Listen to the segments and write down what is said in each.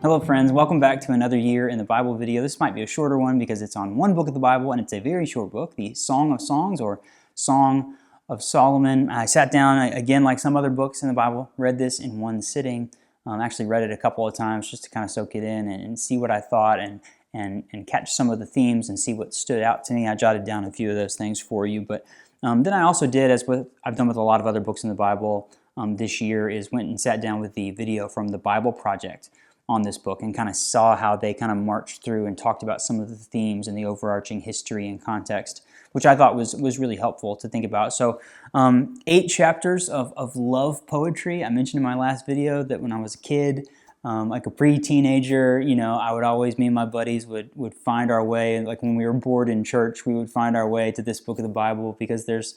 Hello friends, welcome back to another year in the Bible video. This might be a shorter one because it's on one book of the Bible and it's a very short book, the Song of Songs or Song of Solomon. I sat down, again like some other books in the Bible, read this in one sitting. Actually read it a couple of times just to kind of soak it in and see what I thought and catch some of the themes and see what stood out to me. I jotted down a few of those things for you, but then I also did, as I've done with a lot of other books in the Bible this year, is went and sat down with the video from the Bible Project on this book and kind of saw how they kind of marched through and talked about some of the themes and the overarching history and context, which I thought was really helpful to think about. So 8 chapters of love poetry. I mentioned in my last video that when I was a kid, like a pre-teenager, you know, I would always, me and my buddies would find our way, like when we were bored in church, we would find our way to this book of the Bible because there's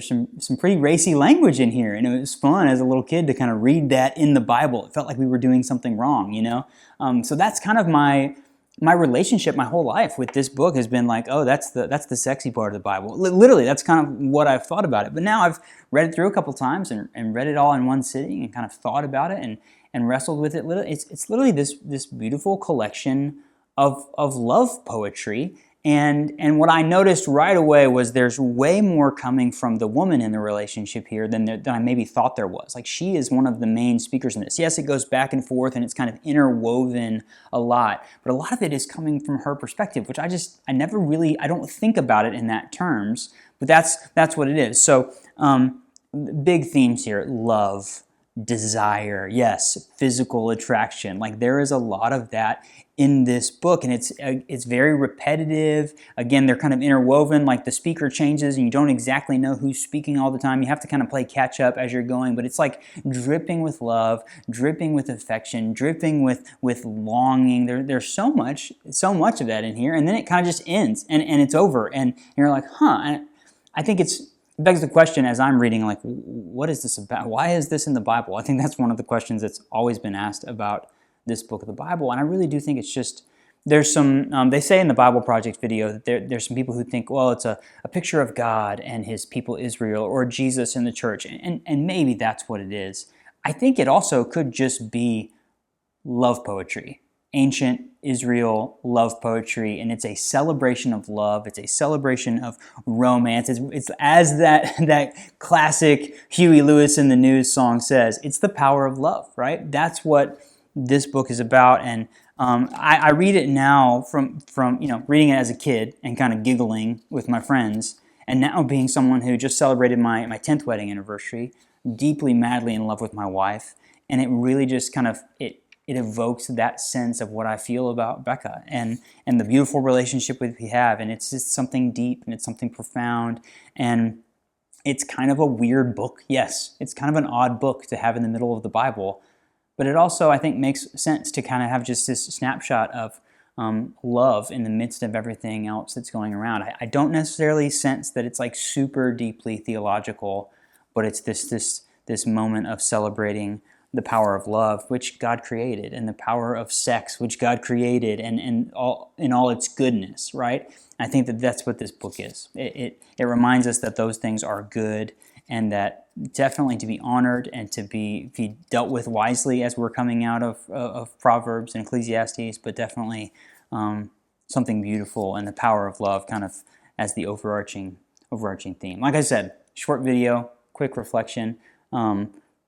some pretty racy language in here, and it was fun as a little kid to kind of read that in the Bible. It felt like we were doing something wrong, you know? So that's kind of my relationship my whole life with this book has been like, oh, that's the sexy part of the Bible. Literally, that's kind of what I've thought about it. But now I've read it through a couple times and read it all in one sitting and kind of thought about it and wrestled with it. It's literally this beautiful collection of love poetry. And what I noticed right away was there's way more coming from the woman in the relationship here than I maybe thought there was. Like, she is one of the main speakers in this. Yes, it goes back and forth and it's kind of interwoven a lot, but a lot of it is coming from her perspective, which I don't think about it in that terms, but that's what it is. So big themes here: love, desire, yes, physical attraction. Like, there is a lot of that in this book, and it's very repetitive. Again, they're kind of interwoven, like the speaker changes and you don't exactly know who's speaking all the time. You have to kind of play catch up as you're going, but it's like dripping with love, dripping with affection, dripping with longing. There's so much of that in here, and then it kind of just ends and it's over, and you're like, huh. And I think it begs the question as I'm reading, like, what is this about? Why is this in the Bible? I think that's one of the questions that's always been asked about this book of the Bible, and I really do think it's just, there's some, they say in the Bible Project video that there's some people who think, well, it's a picture of God and his people Israel, or Jesus and the church, and maybe that's what it is. I think it also could just be love poetry, ancient Israel love poetry, and it's a celebration of love. It's a celebration of romance. It's as that classic Huey Lewis in the News song says, it's the power of love, right? That's what this book is about. And I read it now from reading it as a kid and kind of giggling with my friends, and now being someone who just celebrated my 10th wedding anniversary, deeply, madly in love with my wife, and it really just kind of, it evokes that sense of what I feel about Becca and the beautiful relationship we have, and it's just something deep and it's something profound, and it's kind of a weird book. Yes, it's kind of an odd book to have in the middle of the Bible, but it also, I think, makes sense to kind of have just this snapshot of love in the midst of everything else that's going around. I don't necessarily sense that it's like super deeply theological, but it's this moment of celebrating the power of love, which God created, and the power of sex, which God created, and in all its goodness, right? I think that's what this book is. It reminds us that those things are good, and that definitely to be honored and to be dealt with wisely as we're coming out of Proverbs and Ecclesiastes, but definitely something beautiful, and the power of love kind of as the overarching theme. Like I said, short video, quick reflection.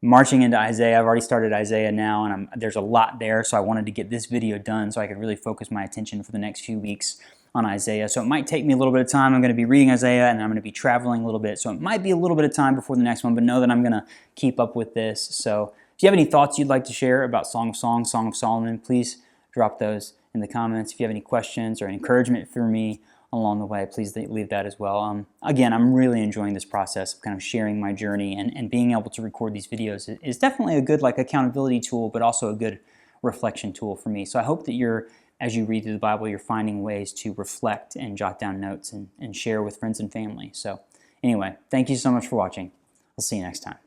Marching into Isaiah. I've already started Isaiah now, and there's a lot there, so I wanted to get this video done so I could really focus my attention for the next few weeks on Isaiah. So it might take me a little bit of time. I'm going to be reading Isaiah, and I'm going to be traveling a little bit, so it might be a little bit of time before the next one, but know that I'm going to keep up with this. So if you have any thoughts you'd like to share about Song of Songs, Song of Solomon, please drop those in the comments. If you have any questions or encouragement for me along the way, please leave that as well. Again, I'm really enjoying this process of kind of sharing my journey, and being able to record these videos is definitely a good accountability tool, but also a good reflection tool for me. So I hope that as you read through the Bible, you're finding ways to reflect and jot down notes and share with friends and family. So anyway, thank you so much for watching. I'll see you next time.